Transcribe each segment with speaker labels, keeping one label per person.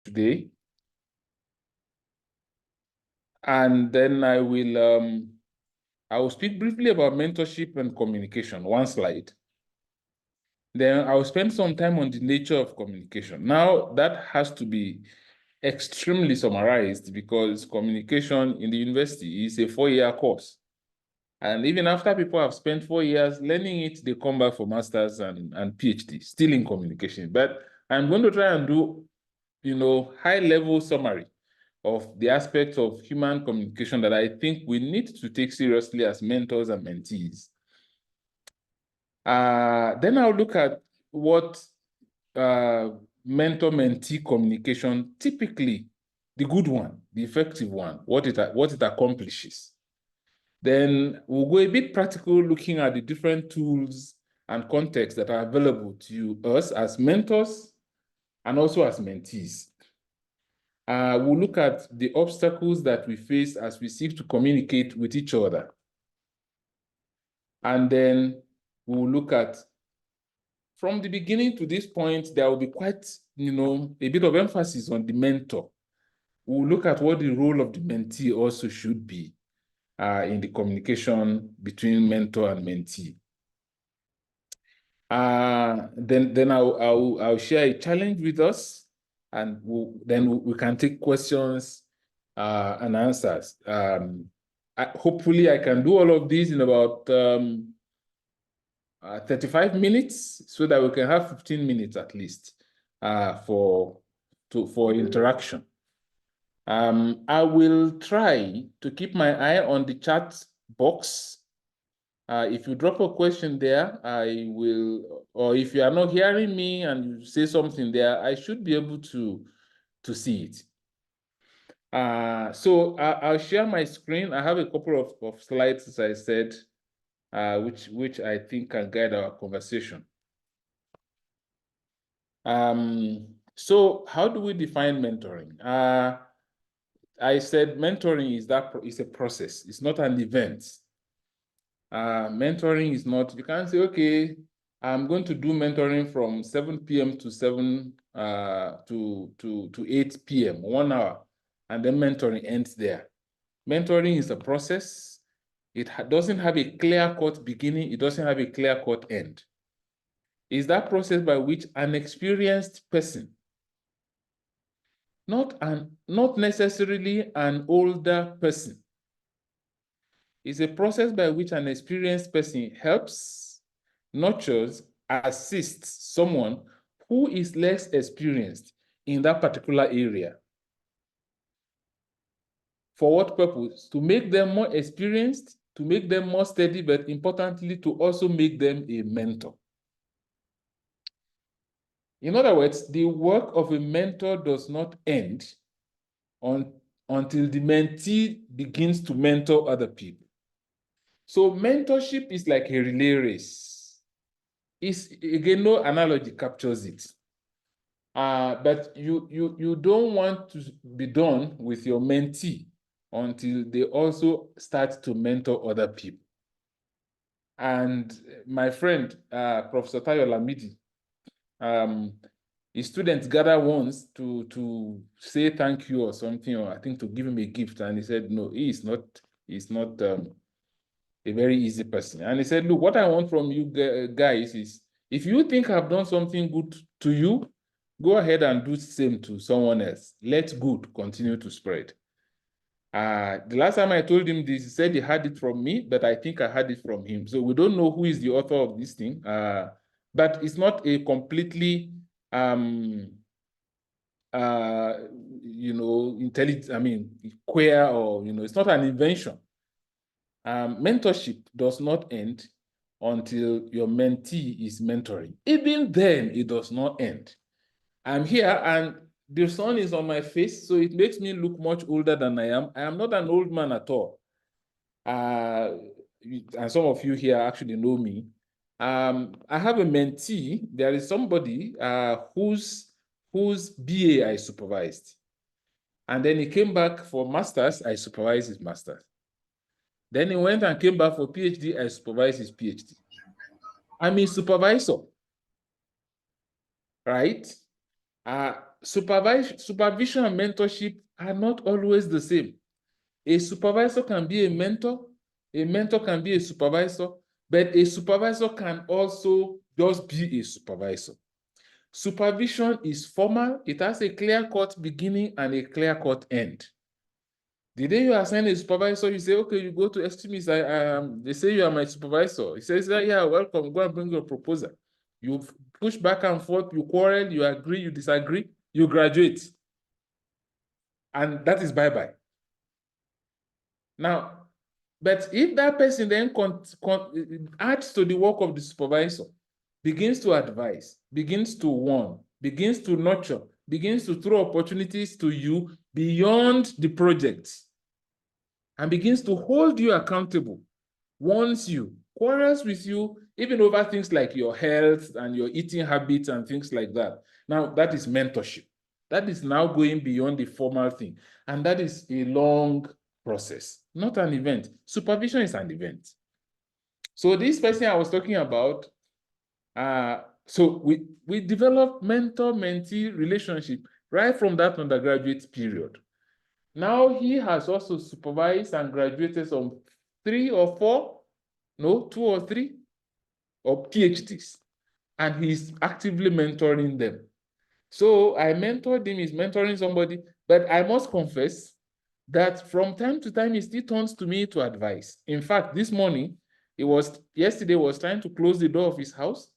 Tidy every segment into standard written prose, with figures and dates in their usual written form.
Speaker 1: today. And then I will speak briefly about mentorship and communication, one slide. Then I'll spend some time on the nature of communication. Now, that has to be extremely summarized because communication in the university is a 4-year course. And even after people have spent 4 years learning it, they come back for masters and PhD, still in communication. But I'm going to try and do, high-level summary of the aspects of human communication that I think we need to take seriously as mentors and mentees. Then I'll look at what mentor-mentee communication, typically the good one, the effective one, what it accomplishes. Then we'll go a bit practical, looking at the different tools and contexts that are available to us as mentors and also as mentees. We'll look at the obstacles that we face as we seek to communicate with each other. And then we'll look at, from the beginning to this point, there will be quite, a bit of emphasis on the mentor. We'll look at what the role of the mentee also should be in the communication between mentor and mentee. Then I'll share a challenge with us, and we can take questions and answers. Hopefully, I can do all of these in about 35 minutes, so that we can have 15 minutes at least for interaction. I will try to keep my eye on the chat box. If you drop a question there, I will, or if you are not hearing me and you say something there, I should be able to see it. So I'll share my screen. I have a couple of slides, as I said, which I think can guide our conversation. So how do we define mentoring? I said mentoring is a process. It's not an event. Mentoring is not, you can't say, okay, I'm going to do mentoring from 7 p.m. to 8 p.m., 1 hour, and then mentoring ends there. Mentoring is a process. It doesn't have a clear-cut beginning. It doesn't have a clear-cut end. It's that process by which an experienced person, not necessarily an older person, is a process by which an experienced person helps, nurtures, assists someone who is less experienced in that particular area. For what purpose? To make them more experienced, to make them more steady, but importantly, to also make them a mentor. In other words, the work of a mentor does not end until the mentee begins to mentor other people. So mentorship is like a relay race. Again, no analogy captures it. But you don't want to be done with your mentee until they also start to mentor other people. And my friend, Professor Tayo Lamidi, his students gathered once to say thank you or something, or I think to give him a gift. And he said, no, he's not a very easy person. And he said, look, what I want from you guys is, if you think I've done something good to you, go ahead and do the same to someone else. Let good continue to spread. The last time I told him this, he said he had it from me, but I think I had it from him. So we don't know who is the author of this thing, but it's not a completely, intelligent, queer, or, it's not an invention. Mentorship does not end until your mentee is mentoring. Even then, it does not end. I'm here and the sun is on my face, so it makes me look much older than I am. I am not an old man at all. And some of you here actually know me. I have a mentee. There is somebody whose BA I supervised. And then he came back for master's. I supervised his master's. Then he went and came back for PhD. I supervised his PhD. I'm his supervisor, right? supervision and mentorship are not always the same. A supervisor can be a mentor can be a supervisor, but a supervisor can also just be a supervisor. Supervision is formal. It has a clear-cut beginning and a clear-cut end. The day you assign a supervisor, you say, okay, you go to estimates. They say you are my supervisor. He says, yeah, welcome, go and bring your proposal. You push back and forth, you quarrel, you agree, you disagree, you graduate. And that is bye-bye. Now, but if that person then adds to the work of the supervisor, begins to advise, begins to warn, begins to nurture, begins to throw opportunities to you beyond the project, and begins to hold you accountable, warns you, quarrels with you, even over things like your health and your eating habits and things like that. Now, that is mentorship. That is now going beyond the formal thing. And that is a long process, not an event. Supervision is an event. So this person I was talking about, so we developed mentor-mentee relationship right from that undergraduate period. Now he has also supervised and graduated some 2 or 3 of PhDs, and he's actively mentoring them. So I mentored him, he's mentoring somebody, but I must confess that from time to time, he still turns to me to advise. In fact, this morning, yesterday was trying to close the door of his house.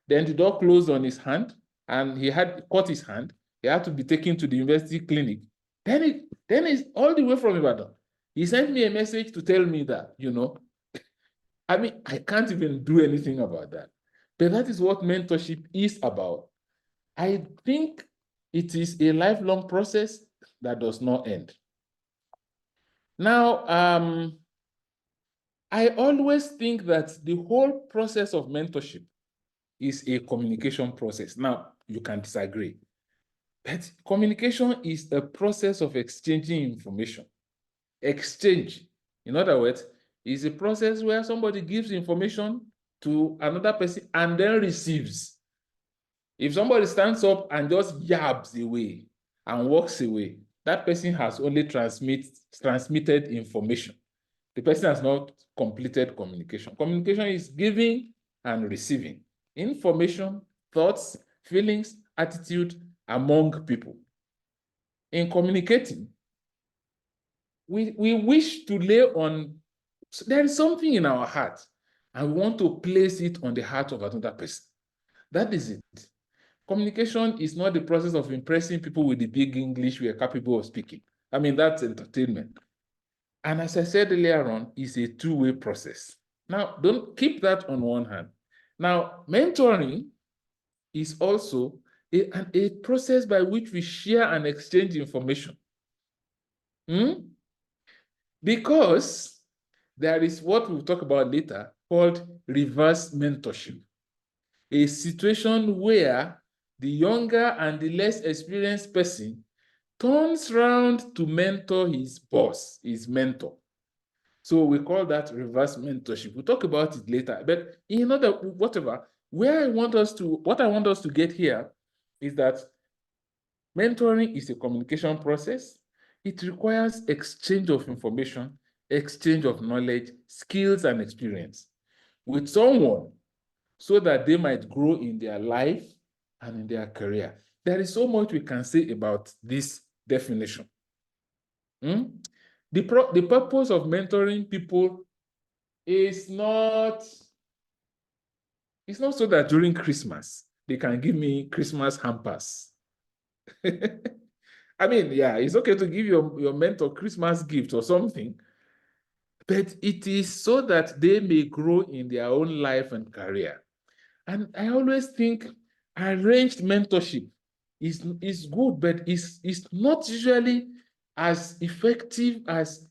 Speaker 1: Then the door closed on his hand, and he had cut his hand. He had to be taken to the university clinic. Then he's all the way from Ibadan. He sent me a message to tell me that, I mean, I can't even do anything about that. But that is what mentorship is about. I think it is a lifelong process that does not end. Now, I always think that the whole process of mentorship is a communication process. Now, you can disagree, but communication is a process of exchanging information. Exchange, in other words, is a process where somebody gives information to another person and then receives. If somebody stands up and just yabs away and walks away, that person has only transmitted information. The person has not completed communication. Communication is giving and receiving information, thoughts, feelings, attitude among people. In communicating, we wish to lay on, there is something in our heart, and we want to place it on the heart of another person. That is it. Communication is not the process of impressing people with the big English we are capable of speaking. I mean, that's entertainment. And as I said earlier on, it's a two-way process. Now, don't keep that on one hand. Now, mentoring is also a process by which we share and exchange information. Because there is what we'll talk about later called reverse mentorship, a situation where the younger and the less experienced person turns around to mentor his boss, his mentor. So we call that reverse mentorship. We'll talk about it later. But what I want us to get here is that mentoring is a communication process. It requires exchange of information, exchange of knowledge, skills, and experience with someone so that they might grow in their life and in their career. There is so much we can say about this definition. The purpose of mentoring people is not so that during Christmas, they can give me Christmas hampers. I mean, yeah, it's okay to give your mentor Christmas gift or something, but it is so that they may grow in their own life and career. And I always think arranged mentorship is good, but it's not usually as effective as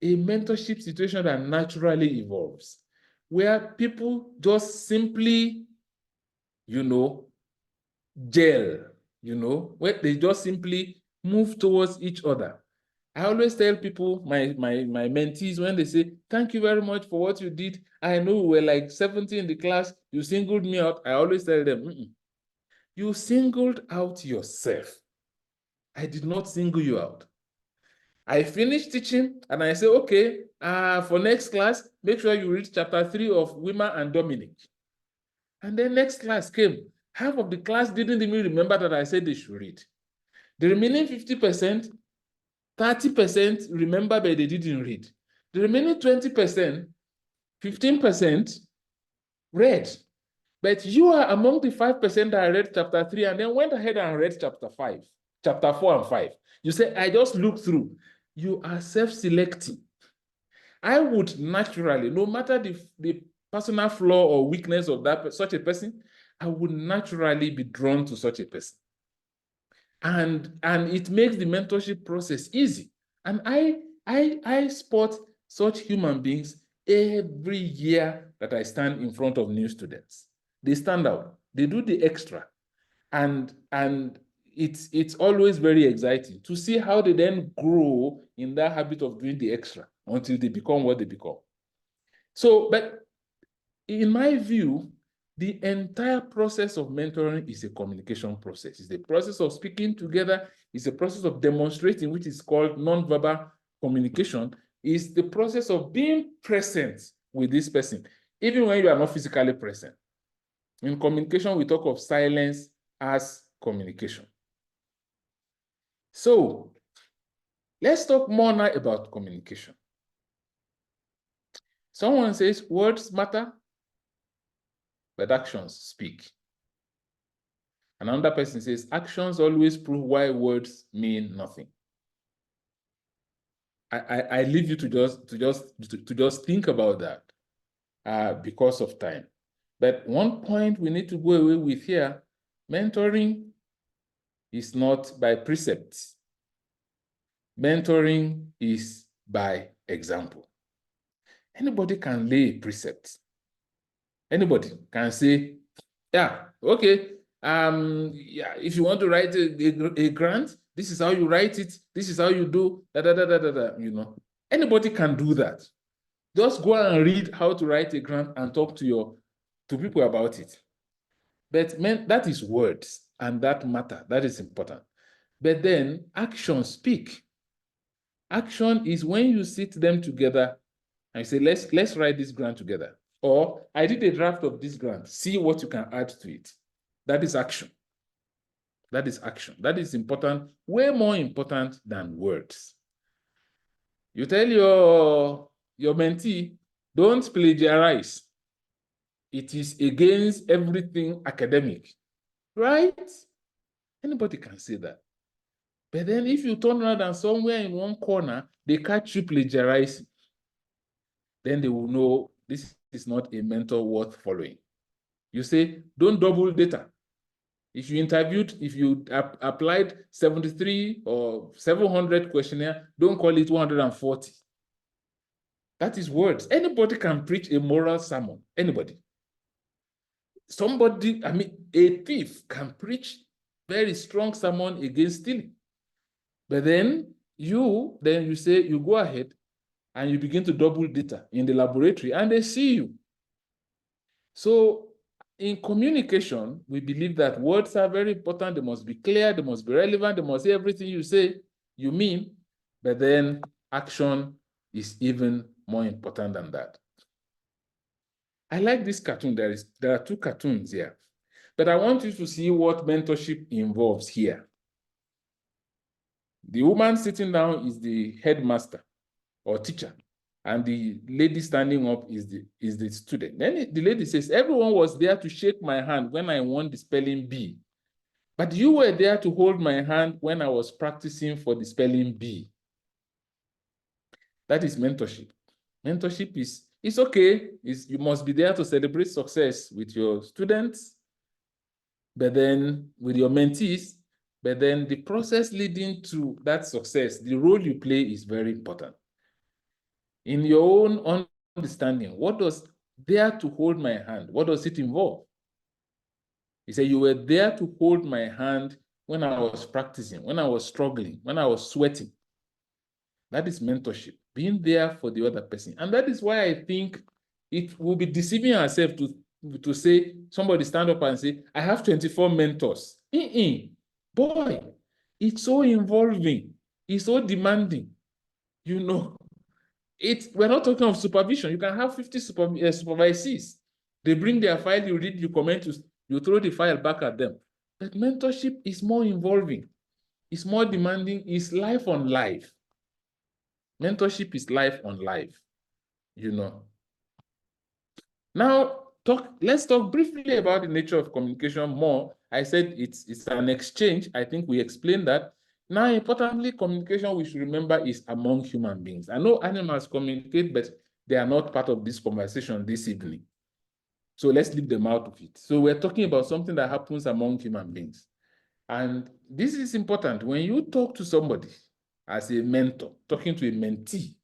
Speaker 1: a mentorship situation that naturally evolves, where people just simply, gel, where they just simply move towards each other. I always tell people, my mentees, when they say, thank you very much for what you did. I know we were like 70 in the class. You singled me out. I always tell them, you singled out yourself. I did not single you out. I finished teaching and I say, okay, for next class, make sure you read chapter 3 of Wima and Dominic. And then next class came. Half of the class didn't even remember that I said they should read. The remaining 50%, 30% remember, but they didn't read. The remaining 20%, 15% read. But you are among the 5% that read chapter 3 and then went ahead and read chapter 5, chapter 4 and 5. You say, I just looked through. You are self-selecting. I would naturally, no matter the personal flaw or weakness of such a person, I would naturally be drawn to such a person. And it makes the mentorship process easy. And I spot such human beings every year that I stand in front of new students. They stand out, they do the extra. And it's always very exciting to see how they then grow in that habit of doing the extra until they become what they become. So, but in my view, the entire process of mentoring is a communication process. It's the process of speaking together. It's a process of demonstrating, which is called nonverbal communication. It's the process of being present with this person, even when you are not physically present. In communication, we talk of silence as communication. So let's talk more now about communication. Someone says words matter, but actions speak. Another person says actions always prove why words mean nothing. I leave you to just think about that because of time. But one point we need to go away with here, mentoring is not by precepts. Mentoring is by example. Anybody can lay a precept. Anybody can say, yeah, okay, yeah, if you want to write a grant, this is how you write it, this is how you do, you know. Anybody can do that. Just go and read how to write a grant and talk to people about it. But that is words, and that matter, that is important. But then actions speak. Action is when you sit them together and say, let's write this grant together. Or I did a draft of this grant. See what you can add to it. That is action. That is action. That is important, way more important than words. You tell your mentee, don't plagiarize. It is against everything academic, right? Anybody can say that. But then if you turn around and somewhere in one corner, they catch you plagiarizing, then they will know this is not a mentor worth following. You say, don't double data. If you applied 73 or 700 questionnaire, don't call it 140. That is words. Anybody can preach a moral sermon. Anybody. Somebody, I mean, a thief can preach very strong sermon against stealing. But then you say, you go ahead and you begin to double data in the laboratory and they see you. So in communication, we believe that words are very important. They must be clear, they must be relevant, they must say everything you say, you mean, but then action is even more important than that. I like this cartoon. There are two cartoons here, but I want you to see what mentorship involves here. The woman sitting down is the headmaster or teacher, and the lady standing up is the student. Then the lady says, everyone was there to shake my hand when I won the spelling bee, but you were there to hold my hand when I was practicing for the spelling bee. That is mentorship. Mentorship is, it's okay. You must be there to celebrate success with your students, but then with your mentees, but then the process leading to that success, the role you play is very important. In your own understanding, what does there to hold my hand, what does it involve? He said, you were there to hold my hand when I was practicing, when I was struggling, when I was sweating. That is mentorship, being there for the other person. And that is why I think it will be deceiving ourselves to say, somebody stand up and say, I have 24 mentors. Boy, It's so involving. It's so demanding. You know, we're not talking of supervision. You can have 50 supervisees. They bring their file, you read, you comment, you throw the file back at them. But mentorship is more involving. It's more demanding. It's life on life. Mentorship is life on life, you know. Now, let's talk briefly about the nature of communication more. I said it's an exchange. I think we explained that. Now, importantly, communication we should remember is among human beings. I know animals communicate, but they are not part of this conversation this evening. So let's leave them out of it. So we're talking about something that happens among human beings. And this is important. When you talk to somebody as a mentor, talking to a mentee,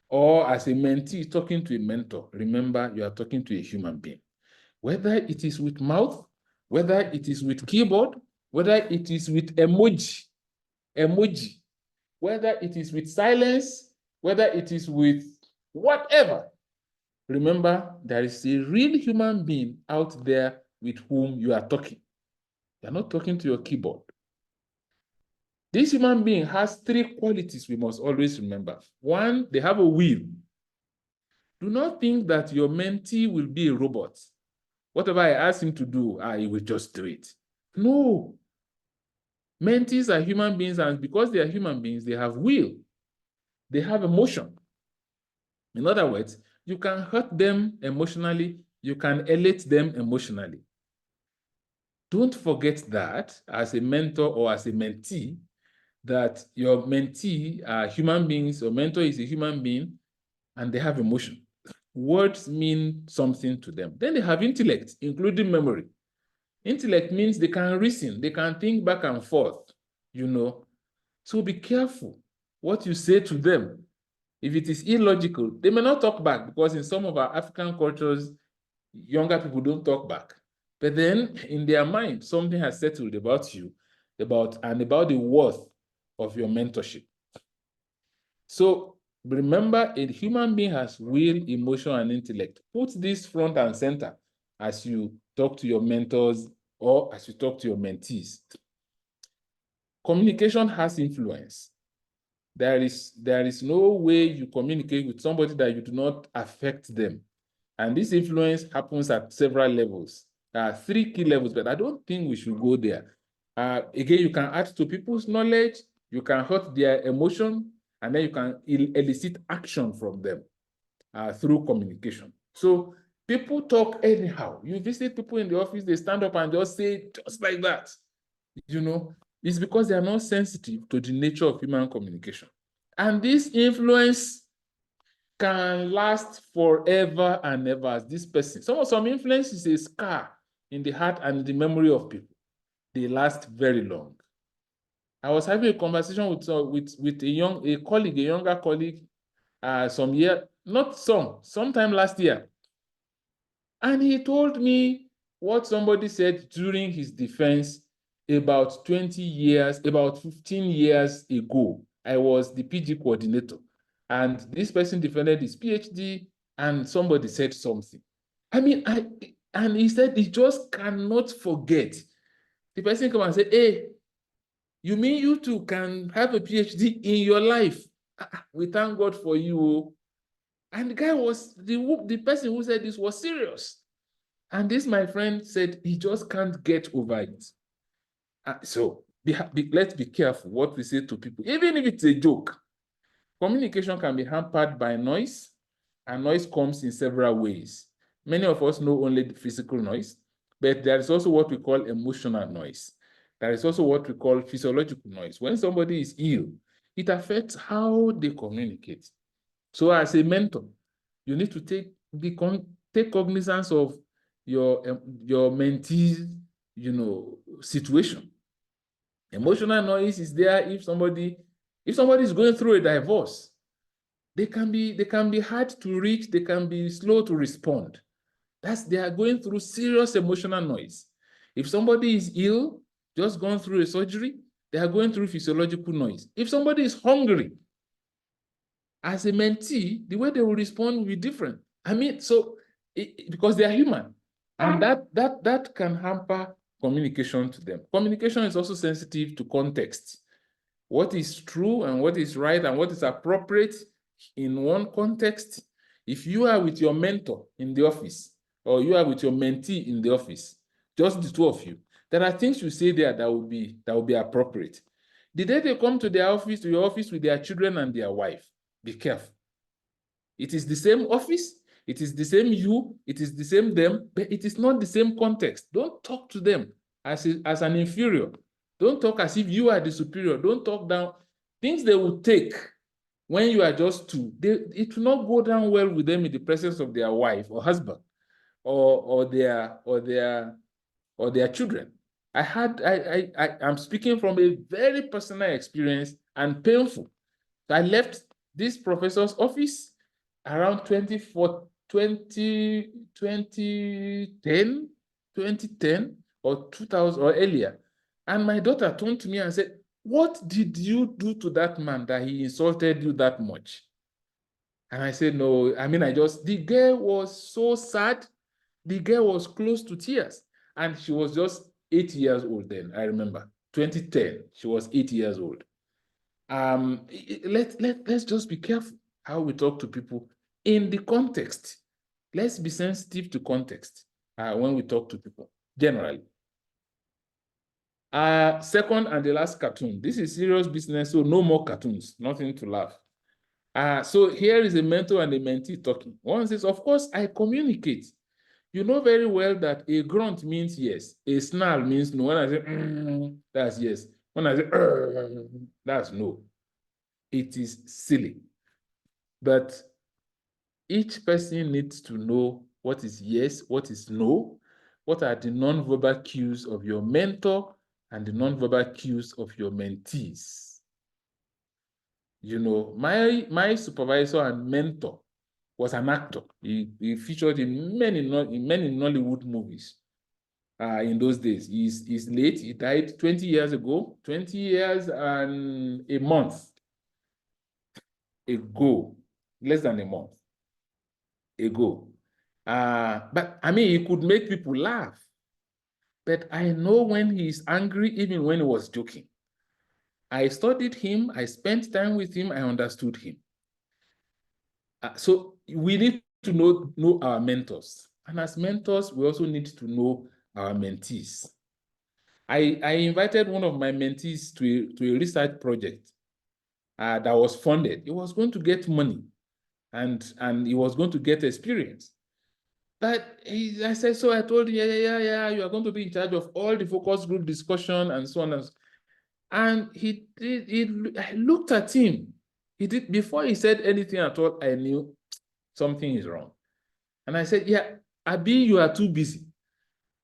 Speaker 1: or as a mentee talking to a mentor, remember you are talking to a human being. Whether it is with mouth, whether it is with keyboard, whether it is with emoji, whether it is with silence, whether it is with whatever, remember there is a real human being out there with whom you are talking. You're not talking to your keyboard. This human being has 3 qualities we must always remember. 1, they have a will. Do not think that your mentee will be a robot. Whatever I ask him to do, he will just do it. No. Mentees are human beings, and because they are human beings, they have will. They have emotion. In other words, you can hurt them emotionally, you can elate them emotionally. Don't forget that as a mentor or as a mentee, that your mentee are human beings, your mentor is a human being, and they have emotion. Words mean something to them. Then they have intellect, including memory. Intellect means they can reason, they can think back and forth, you know. So be careful what you say to them. If it is illogical, they may not talk back, because in some of our African cultures, younger people don't talk back. But then in their mind, something has settled about you, about the worth of your mentorship. So remember, a human being has will, emotion, and intellect. Put this front and center as you talk to your mentors or as you talk to your mentees. Communication has influence. There is no way you communicate with somebody that you do not affect them. And this influence happens at several levels. There are 3 key levels, but I don't think we should go there. Again, you can add to people's knowledge, you can hurt their emotion, and then you can elicit action from them through communication. So people talk anyhow. You visit people in the office, they stand up and just say just like that. You know, it's because they are not sensitive to the nature of human communication. And this influence can last forever and ever as this person. Some influence is a scar in the heart and the memory of people. They last very long. I was having a conversation with a younger colleague, sometime last year. And he told me what somebody said during his defense about 20 years, about 15 years ago. I was the PG coordinator, and this person defended his PhD, and somebody said something. And he said he just cannot forget. The person come and say, hey, you mean you two can have a PhD in your life? We thank God for you. And the guy was, the person who said this was serious. And this, my friend, said he just can't get over it. So let's be careful what we say to people. Even if it's a joke, communication can be hampered by noise, and noise comes in several ways. Many of us know only the physical noise, but there is also what we call emotional noise. There is also what we call physiological noise. When somebody is ill, it affects how they communicate. So as a mentor, you need to take cognizance of your mentee's, situation. Emotional noise is there if somebody is going through a divorce. They can be hard to reach, they can be slow to respond. They are going through serious emotional noise. If somebody is ill, just gone through a surgery, they are going through physiological noise. If somebody is hungry, as a mentee, the way they will respond will be different. Because they are human, and that can hamper communication to them. Communication is also sensitive to context. What is true and what is right and what is appropriate in one context. If you are with your mentor in the office or you are with your mentee in the office, just the two of you, there are things you say there that will be appropriate. The day they come to their office, to your office with their children and their wife, be careful. It is the same office, it is the same you, it is the same them, but it is not the same context. Don't talk to them as an inferior. Don't talk as if you are the superior. Don't talk down. Things they will take when you are just two, it will not go down well with them in the presence of their wife or husband or their children. I'm speaking from a very personal experience and painful. I left this professor's office around 2010 or 2000 or earlier. And my daughter turned to me and said, "What did you do to that man that he insulted you that much?" And I said, "No, the girl was so sad. The girl was close to tears. And she was just 8 years old then, I remember. 2010, she was 8 years old. Let's just be careful how we talk to people in the context. Let's be sensitive to context when we talk to people, generally. Second and the last cartoon. This is serious business, so no more cartoons, nothing to laugh. So here is a mentor and a mentee talking. One says, "Of course, I communicate. You know very well that a grunt means yes. A snarl means no. When I say, that's yes. When I say, that's no. It is silly. But each person needs to know what is yes, what is no, what are the non-verbal cues of your mentor and the non-verbal cues of your mentees. You know, my supervisor and mentor was an actor. He featured in many Nollywood movies in those days. He's late. He died 20 years ago, 20 years and a month ago, less than a month ago. But I mean, he could make people laugh. But I know when he's angry, even when he was joking. I studied him, I spent time with him, I understood him. So we need to know our mentors. And as mentors, we also need to know our mentees. I invited one of my mentees to a research project that was funded. He was going to get money and he was going to get experience. But I said, so I told him, yeah, you are going to be in charge of all the focus group discussion and so on. And I looked at him. Before he said anything at all, I knew something is wrong. And I said, yeah, Abi, you are too busy.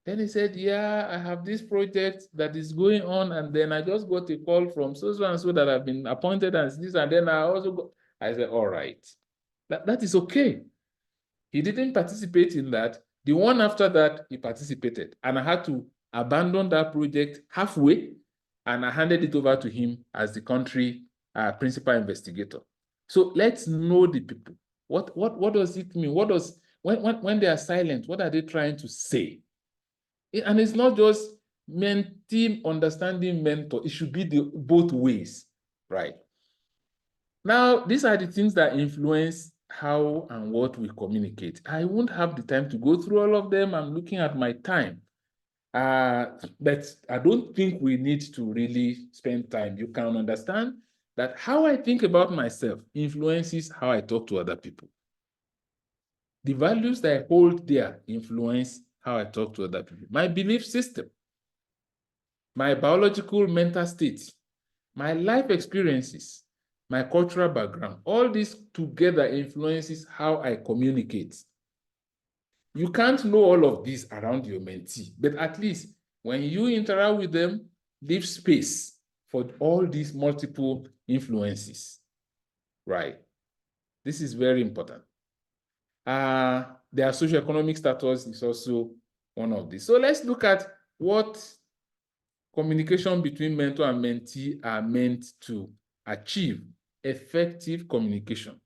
Speaker 1: Then he said, yeah, I have this project that is going on. And then I just got a call from so and so that I've been appointed as this. And then I also got, I said, all right, that is okay. He didn't participate in that. The one after that, he participated. And I had to abandon that project halfway. And I handed it over to him as the country principal investigator. So let's know the people. What does it mean? When they are silent, what are they trying to say? And it's not just mentee understanding mentor. It should be both ways, right? Now, these are the things that influence how and what we communicate. I won't have the time to go through all of them. I'm looking at my time. But I don't think we need to really spend time. You can understand that how I think about myself influences how I talk to other people. The values that I hold there influence how I talk to other people. My belief system, my biological mental state, my life experiences, my cultural background, all this together influences how I communicate. You can't know all of this around your mentee, but at least when you interact with them, leave space for all these multiple influences, right? This is very important. Their socioeconomic status is also one of these. So let's look at what communication between mentor and mentee are meant to achieve effective communication.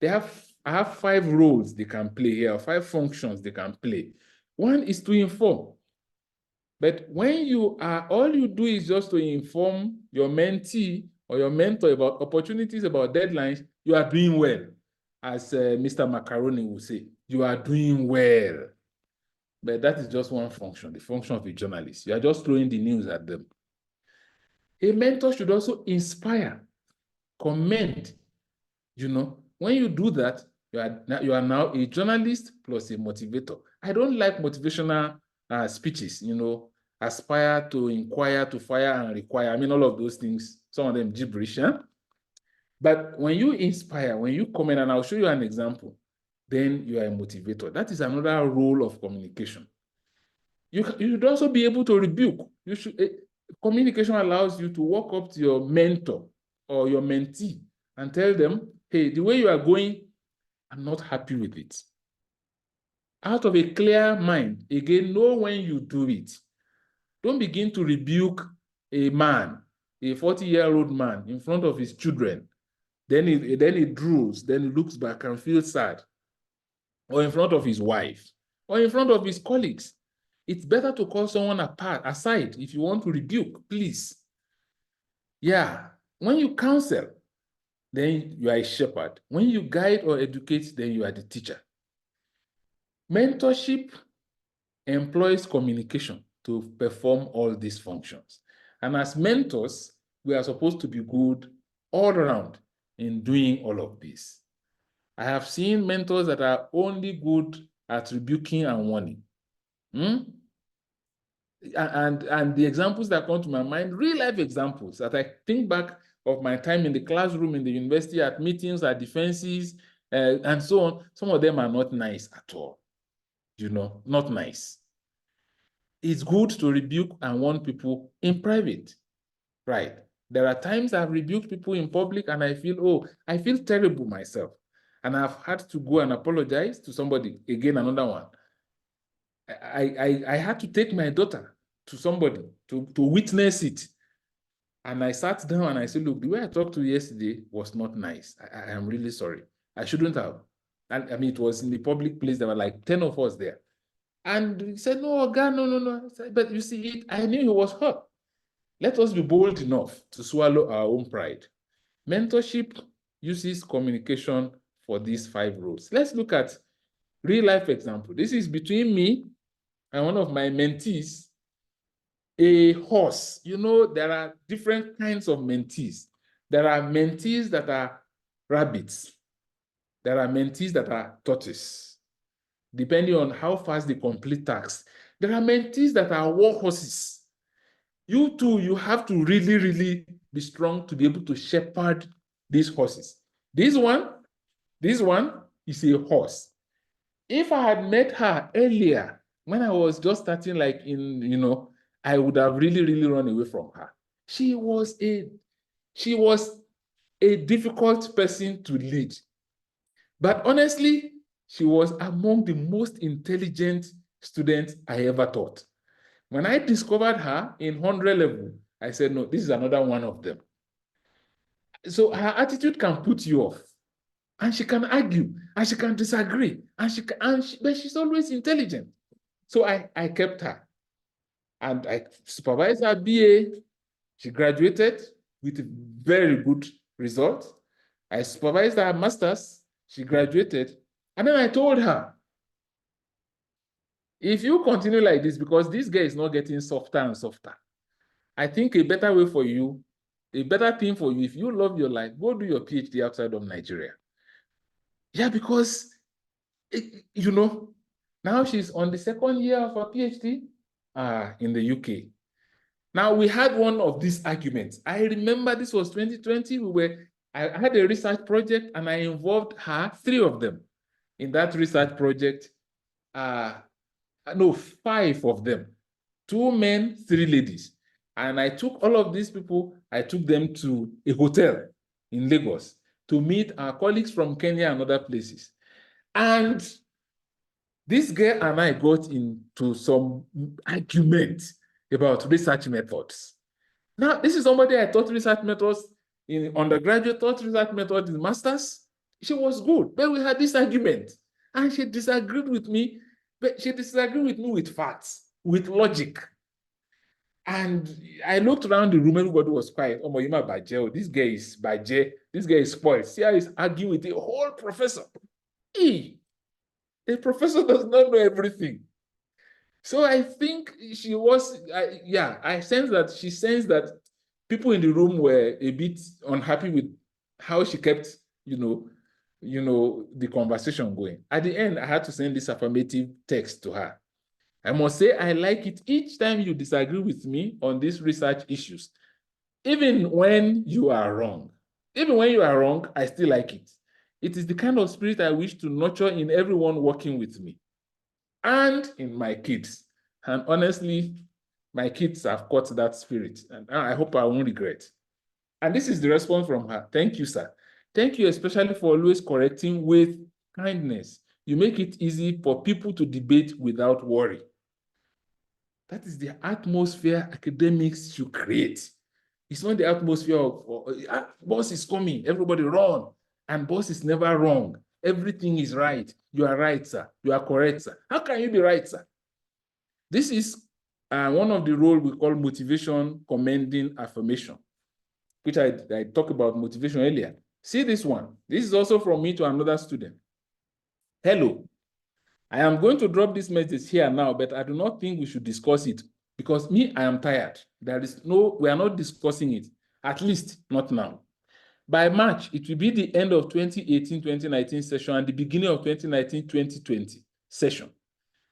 Speaker 1: I have 5 roles they can play here, 5 functions they can play. One is to inform. But when you are, all you do is just to inform your mentee or your mentor about opportunities, about deadlines, you are doing well. As Mr. Macaroni will say, you are doing well. But that is just one function, the function of a journalist. You are just throwing the news at them. A mentor should also inspire, comment. You know, when you do that, you are now a journalist plus a motivator. I don't like motivational speeches, you know, aspire to inquire, to fire and require. I mean, all of those things, some of them gibberish. Huh? But when you inspire, when you comment, and I'll show you an example, then you are a motivator. That is another role of communication. You should also be able to rebuke. Communication allows you to walk up to your mentor or your mentee and tell them, hey, the way you are going, I'm not happy with it. Out of a clear mind, again, know when you do it. Don't begin to rebuke a man, a 40-year-old man in front of his children. Then he drools, then he looks back and feels sad. Or in front of his wife, or in front of his colleagues. It's better to call someone aside if you want to rebuke, please. Yeah, when you counsel, then you are a shepherd. When you guide or educate, then you are the teacher. Mentorship employs communication to perform all these functions. And as mentors, we are supposed to be good all around in doing all of this. I have seen mentors that are only good at rebuking and warning. And the examples that come to my mind, real life examples that I think back of my time in the classroom, in the university, at meetings, at defenses, and so on. Some of them are not nice at all. You know, not nice. It's good to rebuke and warn people in private, right? There are times I've rebuked people in public and I feel terrible myself. And I've had to go and apologize to somebody. Again, another one. I had to take my daughter to somebody to witness it. And I sat down and I said, look, the way I talked to you yesterday was not nice. I am really sorry. I shouldn't have. And I mean, it was in the public place. There were like 10 of us there. And he said, no, God, no. I said, but you see, I knew he was hurt. Let us be bold enough to swallow our own pride. Mentorship uses communication for these 5 roles. Let's look at real life example. This is between me and one of my mentees, a horse. You know, there are different kinds of mentees. There are mentees that are rabbits. There are mentees that are tortoise, depending on how fast they complete tasks. There are mentees that are war horses. You too, you have to really, really be strong to be able to shepherd these horses. This one is a horse. If I had met her earlier, when I was just starting, like I would have really, really run away from her. She was a difficult person to lead. But honestly, she was among the most intelligent students I ever taught. When I discovered her in 100 level, I said, no, this is another one of them. So her attitude can put you off. And she can argue, and she can disagree, but she's always intelligent. So I kept her. And I supervised her BA. She graduated with a very good result. I supervised her master's. She graduated. And then I told her, if you continue like this, because this girl is not getting softer and softer, I think a better way for you, a better thing for you, if you love your life, go do your PhD outside of Nigeria. Yeah, because, now she's on the 2nd year of her PhD in the UK. Now, we had one of these arguments. I remember this was 2020. I had a research project and I involved her, 3 of them in that research project. No, 5 of them, 2 men, 3 ladies. And I took all of these people, I took them to a hotel in Lagos to meet our colleagues from Kenya and other places. And this girl and I got into some argument about research methods. Now, this is somebody I taught research methods in undergraduate, taught research methods in master's. She was good, but we had this argument. And she disagreed with me, but she disagreed with me with facts, with logic. And I looked around the room, everybody was quiet. Oh, Moyima Baje, this guy is Baje, this guy is spoiled. See how he's arguing with the whole professor. Hey, the professor does not know everything. So I think she was, I sense that she sensed that people in the room were a bit unhappy with how she kept, the conversation going. At the end, I had to send this affirmative text to her. I must say, I like it each time you disagree with me on these research issues, even when you are wrong. Even when you are wrong, I still like it. It is the kind of spirit I wish to nurture in everyone working with me and in my kids. And honestly, my kids have caught that spirit, and I hope I won't regret. And this is the response from her. Thank you, sir. Thank you especially for always correcting with kindness. You make it easy for people to debate without worry. That is the atmosphere academics should create. It's not the atmosphere of boss is coming, everybody run, and boss is never wrong. Everything is right. You are right, sir. You are correct, sir. How can you be right, sir? This is one of the roles we call motivation, commending, affirmation, which I talked about motivation earlier. See this one. This is also from me to another student. Hello. I am going to drop this message here now, but I do not think we should discuss it because I am tired. We are not discussing it, at least not now. By March, it will be the end of 2018-2019 session and the beginning of 2019-2020 session.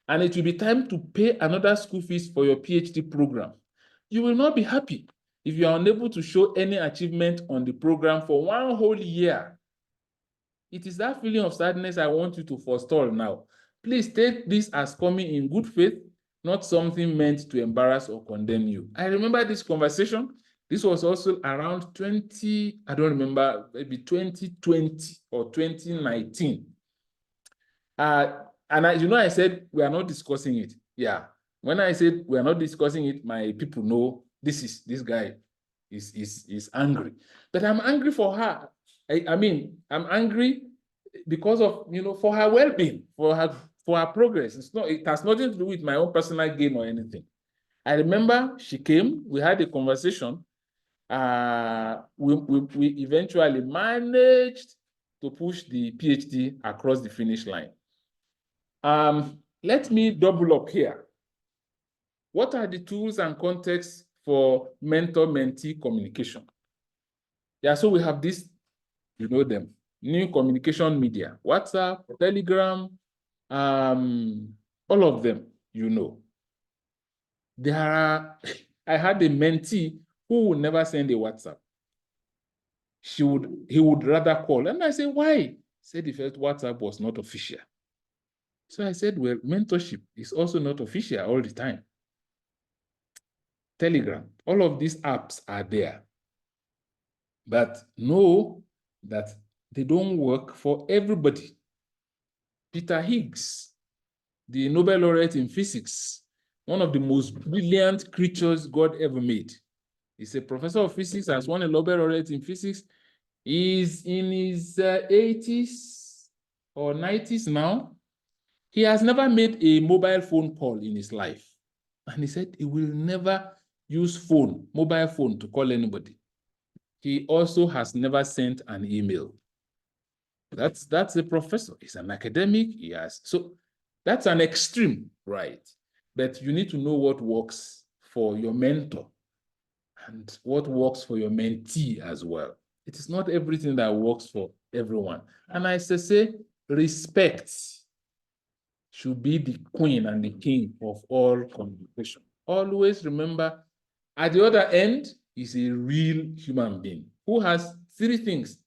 Speaker 1: And it will be time to pay another school fees for your PhD program. You will not be happy if you are unable to show any achievement on the program for one whole year. It is that feeling of sadness I want you to forestall now. Please take this as coming in good faith, not something meant to embarrass or condemn you. I remember this conversation. This was also around I don't remember, maybe 2020 or 2019. And I said, we are not discussing it. Yeah. When I said we are not discussing it, my people know this guy is angry. But I'm angry for her. I'm angry because of, for her well-being, for her progress. It has nothing to do with my own personal gain or anything. I remember she came, we had a conversation. We eventually managed to push the PhD across the finish line. Let me double up here. What are the tools and contexts for mentor-mentee communication? Yeah, so we have this, you know them, new communication media, WhatsApp, Telegram, all of them, you know. I had a mentee who would never send a WhatsApp. He would rather call. And I said, why? He said the first WhatsApp was not official. So I said, well, mentorship is also not official all the time. Telegram, all of these apps are there. But know that they don't work for everybody. Peter Higgs, the Nobel laureate in physics, one of the most brilliant creatures God ever made. He's a professor of physics, has won a Nobel laureate in physics. He's in his 80s or 90s now. He has never made a mobile phone call in his life. And he said he will never use mobile phone to call anybody. He also has never sent an email. That's a professor. He's an academic. So that's an extreme, right? But you need to know what works for your mentor and what works for your mentee as well. It is not everything that works for everyone. And I say, respect should be the queen and the king of all communication. Always remember, at the other end is a real human being who has three things: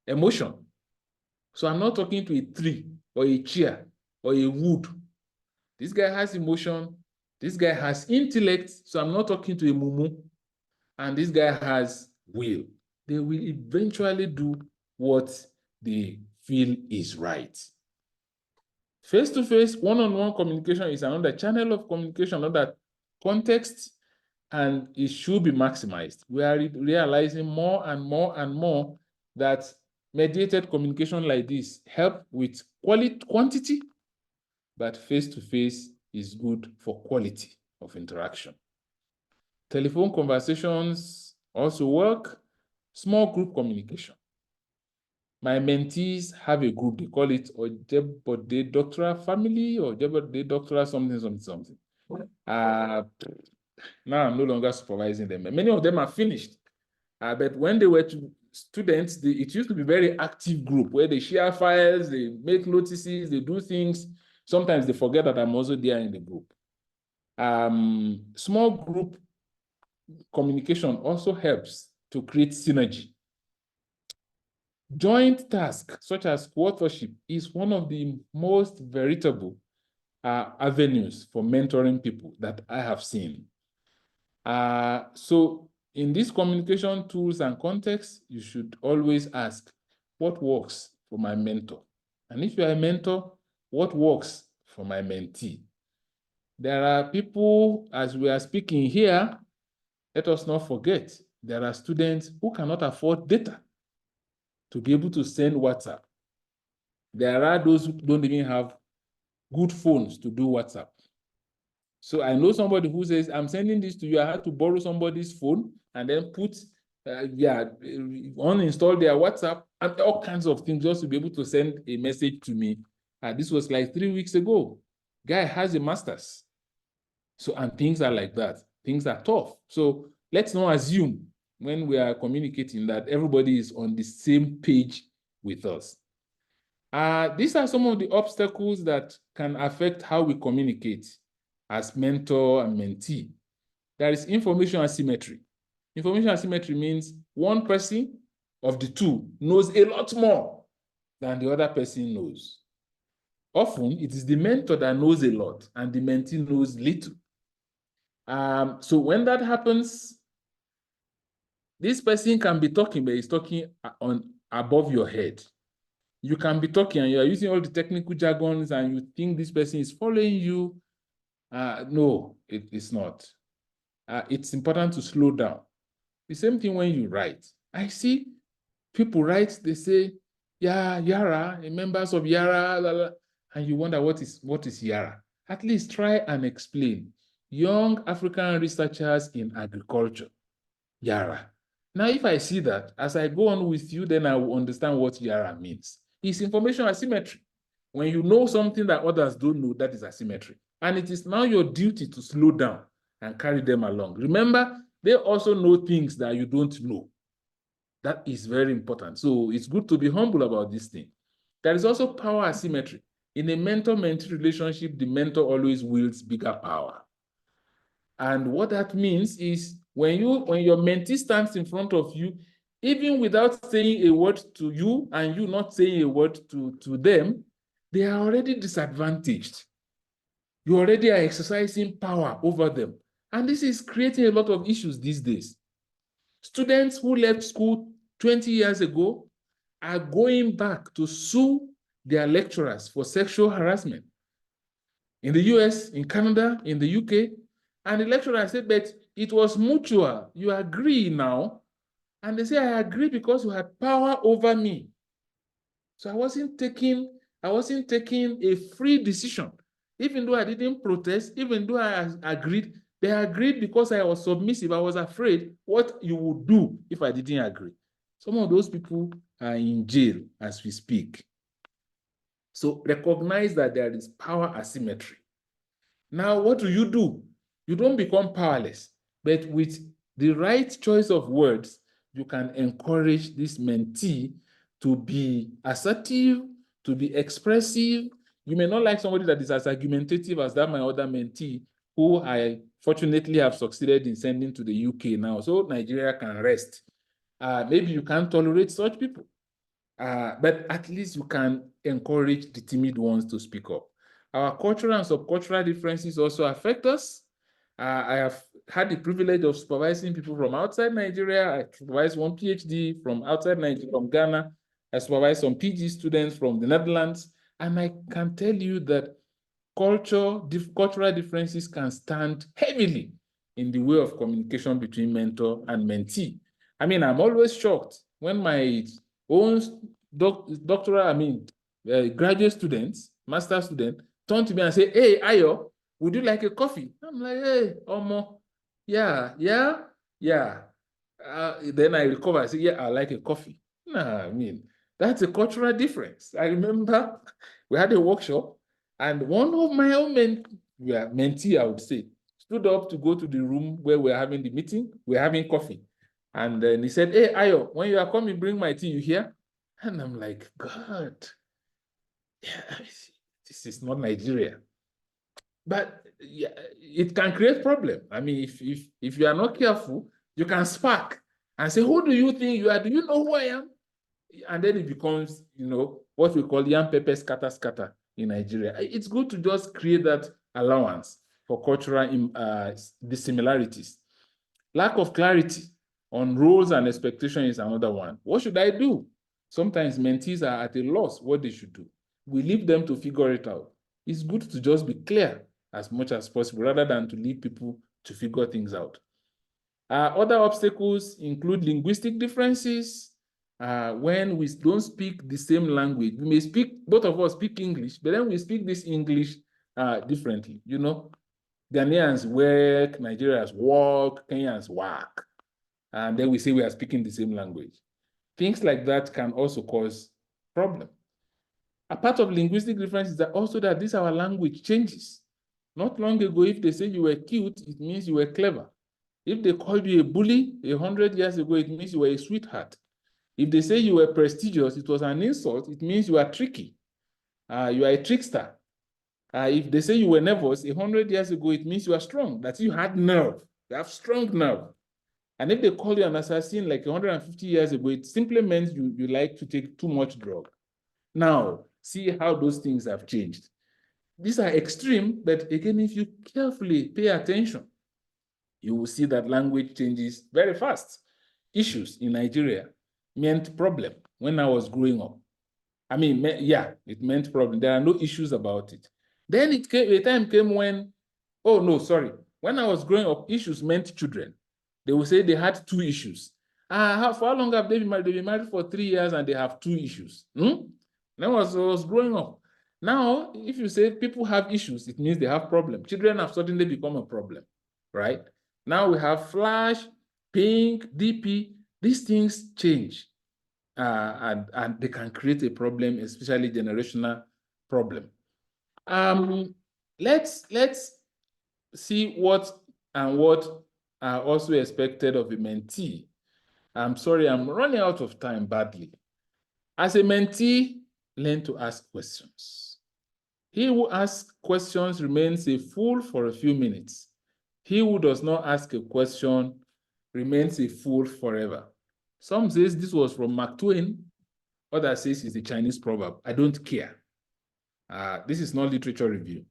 Speaker 1: emotion. So I'm not talking to a tree or a chair or a wood. This guy has emotion. This guy has intellect. So I'm not talking to a mumu. And this guy has will. They will eventually do what they feel is right. Face-to-face, one-on-one communication is another channel of communication, another context, and it should be maximized. We are realizing more and more and more that mediated communication like this help with quantity, but face-to-face is good for quality of interaction. Telephone conversations also work. Small group communication. My mentees have a group, they call it Ojebode Doctoral Family or Ojebode Doctoral something. Now I'm no longer supervising them. Many of them are finished. But when they were students, it used to be a very active group where they share files, they make notices, they do things. Sometimes they forget that I'm also there in the group. Small group communication also helps to create synergy. Joint tasks, such as co-authorship, is one of the most veritable avenues for mentoring people that I have seen. So in these communication tools and contexts, you should always ask, what works for my mentor? And if you are a mentor, what works for my mentee? There are people, as we are speaking here, let us not forget, there are students who cannot afford data to be able to send WhatsApp. There are those who don't even have good phones to do WhatsApp. So I know somebody who says, I'm sending this to you. I had to borrow somebody's phone and then uninstall their WhatsApp and all kinds of things just to be able to send a message to me. This was like 3 weeks ago. Guy has a master's. So, and things are like that. Things are tough. So let's not assume when we are communicating that everybody is on the same page with us. These are some of the obstacles that can affect how we communicate as mentor and mentee. There is information asymmetry. Information asymmetry means one person of the two knows a lot more than the other person knows. Often, it is the mentor that knows a lot and the mentee knows little. So when that happens, this person can be talking, but he's talking above your head. You can be talking and you are using all the technical jargons and you think this person is following you. No, it's not. It's important to slow down. The same thing when you write. I see people write, they say, yeah, Yara, members of Yara, blah, blah, and you wonder what is Yara. At least try and explain. Young African researchers in agriculture, Yara. Now, if I see that, as I go on with you, then I will understand what Yara means. It's information asymmetry. When you know something that others don't know, that is asymmetry. And it is now your duty to slow down and carry them along. Remember, they also know things that you don't know. That is very important. So it's good to be humble about this thing. There is also power asymmetry. In a mentor-mentee relationship, the mentor always wields bigger power. And what that means is when your mentee stands in front of you, even without saying a word to you and you not saying a word to them, they are already disadvantaged. You already are exercising power over them. And this is creating a lot of issues these days. Students who left school 20 years ago are going back to sue their lecturers for sexual harassment. In the US, in Canada, in the UK, and the lecturer said, but it was mutual. You agree now. And they say, I agree because you had power over me. So I wasn't taking a free decision. Even though I didn't protest, even though I agreed, they agreed because I was submissive. I was afraid what you would do if I didn't agree. Some of those people are in jail as we speak. So recognize that there is power asymmetry. Now, what do? You don't become powerless, but with the right choice of words, you can encourage this mentee to be assertive, to be expressive. You may not like somebody that is as argumentative as that my other mentee, who I fortunately have succeeded in sending to the UK now, so Nigeria can rest. Maybe you can't tolerate such people, but at least you can encourage the timid ones to speak up. Our cultural and subcultural differences also affect us. I have had the privilege of supervising people from outside Nigeria. I supervised one PhD from outside Nigeria, from Ghana. I supervised some PG students from the Netherlands. And I can tell you that cultural differences can stand heavily in the way of communication between mentor and mentee. I mean, I'm always shocked when my own graduate students, master students, turn to me and say, hey, Ayo, would you like a coffee? I'm like, hey, Omo, Yeah. Then I recover. I say, yeah, I like a coffee. Nah, I mean, that's a cultural difference. I remember we had a workshop, and one of my own mentee, I would say, stood up to go to the room where we're having the meeting. We're having coffee. And then he said, hey, Ayo, when you are coming, bring my tea, you hear? And I'm like, God, yeah, this is not Nigeria. But yeah, it can create problem. I mean, if you are not careful, you can spark and say, who do you think you are? Do you know who I am? And then it becomes, what we call yam pepper scatter scatter in Nigeria. It's good to just create that allowance for cultural dissimilarities. Lack of clarity on roles and expectations is another one. What should I do? Sometimes mentees are at a loss what they should do. We leave them to figure it out. It's good to just be clear as much as possible rather than to leave people to figure things out. Other obstacles include linguistic differences. When we don't speak the same language, we may speak, both of us speak English, but then we speak this English differently. Ghanaians work, Nigerians walk, Kenyans work. And then we say we are speaking the same language. Things like that can also cause problem. A part of linguistic difference is that also that this our language changes. Not long ago, if they say you were cute, it means you were clever. If they called you a bully 100 years ago, it means you were a sweetheart. If they say you were prestigious, it was an insult, it means you are tricky. You are a trickster. If they say you were nervous 100 years ago, it means you are strong, that you had nerve, you have strong nerve. And if they call you an assassin like 150 years ago, it simply means you like to take too much drug. Now, see how those things have changed. These are extreme, but again, if you carefully pay attention, you will see that language changes very fast. Issues in Nigeria meant problem when I was growing up. I mean, yeah, it meant problem. There are no issues about it. Then a time came when, oh no, sorry. When I was growing up, issues meant children. They will say they had 2 issues. For how long have they been married? They've been married for 3 years and they have 2 issues. That was growing up. Now, if you say people have issues, it means they have problems. Children have suddenly become a problem, right? Now we have Flash, Pink, DP. These things change. And they can create a problem, especially generational problem. Let's see what are also expected of a mentee. I'm sorry, I'm running out of time badly. As a mentee, learn to ask questions. He who asks questions remains a fool for a few minutes. He who does not ask a question remains a fool forever. Some says this was from Mark Twain. Others says it's a Chinese proverb. I don't care. This is not literature review.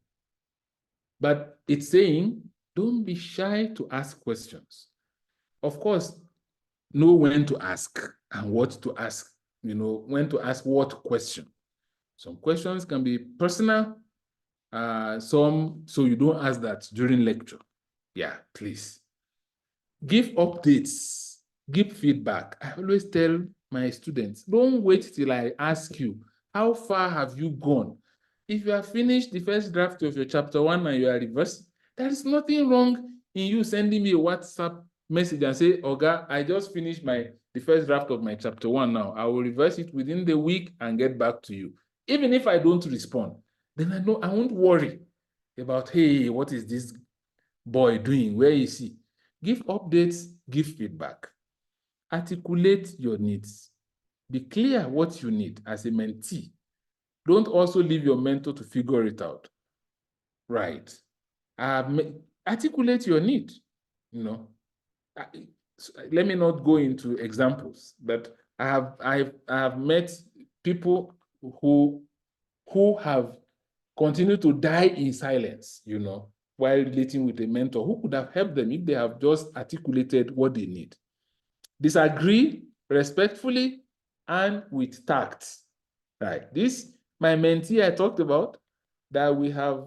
Speaker 1: But it's saying, don't be shy to ask questions. Of course, know when to ask and what to ask, when to ask what question. Some questions can be personal, so you don't ask that during lecture. Yeah, please. Give updates, give feedback. I always tell my students, don't wait till I ask you, how far have you gone? If you have finished the first draft of your chapter 1 and you are reversing, there is nothing wrong in you sending me a WhatsApp message and say, Oga, I just finished the first draft of my chapter 1 now. I will reverse it within the week and get back to you. Even if I don't respond, then I won't worry about, hey, what is this boy doing? Where is he? Give updates, give feedback. Articulate your needs. Be clear what you need as a mentee. Don't also leave your mentor to figure it out. Right. Articulate your need. Let me not go into examples, but I have met people who have continued to die in silence, while relating with a mentor who could have helped them if they have just articulated what they need. Disagree respectfully and with tact. Right. This, my mentee I talked about, that we have,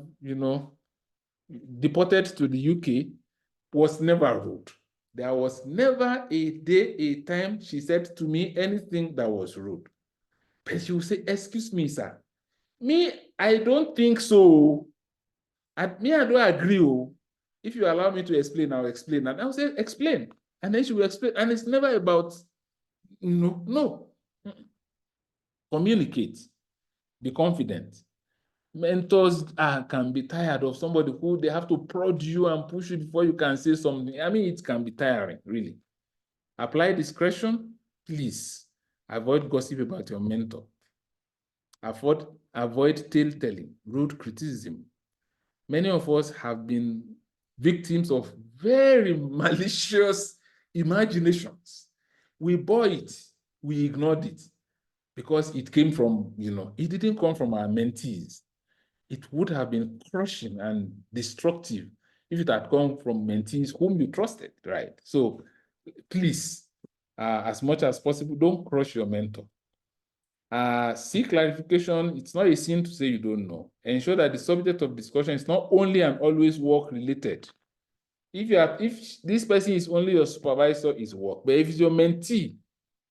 Speaker 1: deported to the UK, was never rude. There was never a day, a time she said to me anything that was rude. But she would say, excuse me, sir. Me, I don't think so. I don't agree. If you allow me to explain, I'll explain. And I'll say, explain. And then she will explain. And it's never about, no. Communicate. Be confident. Mentors can be tired of somebody who they have to prod you and push you before you can say something. I mean, it can be tiring, really. Apply discretion, please. Avoid gossip about your mentor. Avoid tale-telling, rude criticism. Many of us have been victims of very malicious imaginations. We bore it, we ignored it because it came from, it didn't come from our mentees. It would have been crushing and destructive if it had come from mentees whom you trusted, right? So please, as much as possible, don't crush your mentor. Seek clarification. It's not a sin to say you don't know. Ensure that the subject of discussion is not only and always work related. If this person is only your supervisor, it's work. But if it's your mentee,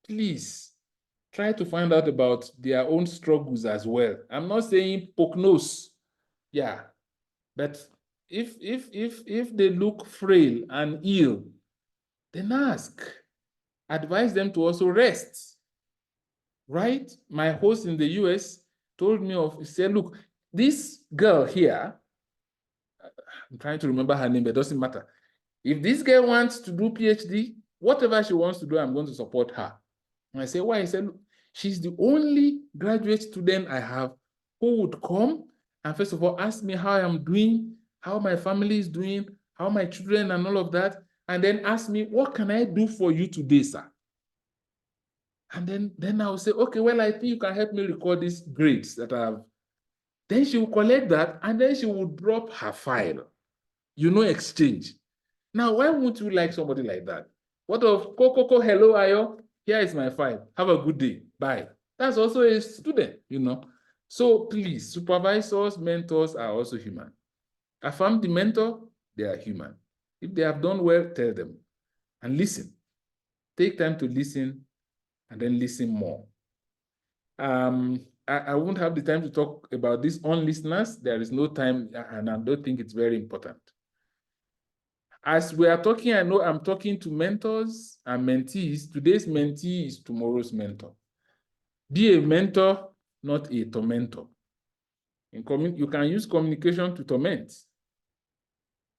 Speaker 1: please try to find out about their own struggles as well. I'm not saying poke nose, yeah, but if they look frail and ill, then ask. Advise them to also rest. Right? My host in the US told me he said, look, this girl here, I'm trying to remember her name, but it doesn't matter. If this girl wants to do PhD, whatever she wants to do, I'm going to support her. And I said, why? He said, look, she's the only graduate student I have who would come and first of all, ask me how I'm doing, how my family is doing, how my children and all of that, and then ask me, what can I do for you today, sir? And then I'll say, okay, well, I think you can help me record these grades that I have. Then she will collect that, and then she will drop her file. Exchange. Now, why won't you like somebody like that? What of, Coco, hello, Ayo, here is my file. Have a good day. Bye. That's also a student, So please, supervisors, mentors are also human. Affirm the mentor, they are human. If they have done well, tell them. And listen. Take time to listen and then listen more. I won't have the time to talk about this on listeners. There is no time, and I don't think it's very important. As we are talking, I know I'm talking to mentors and mentees. Today's mentee is tomorrow's mentor. Be a mentor, not a tormentor. You can use communication to torment.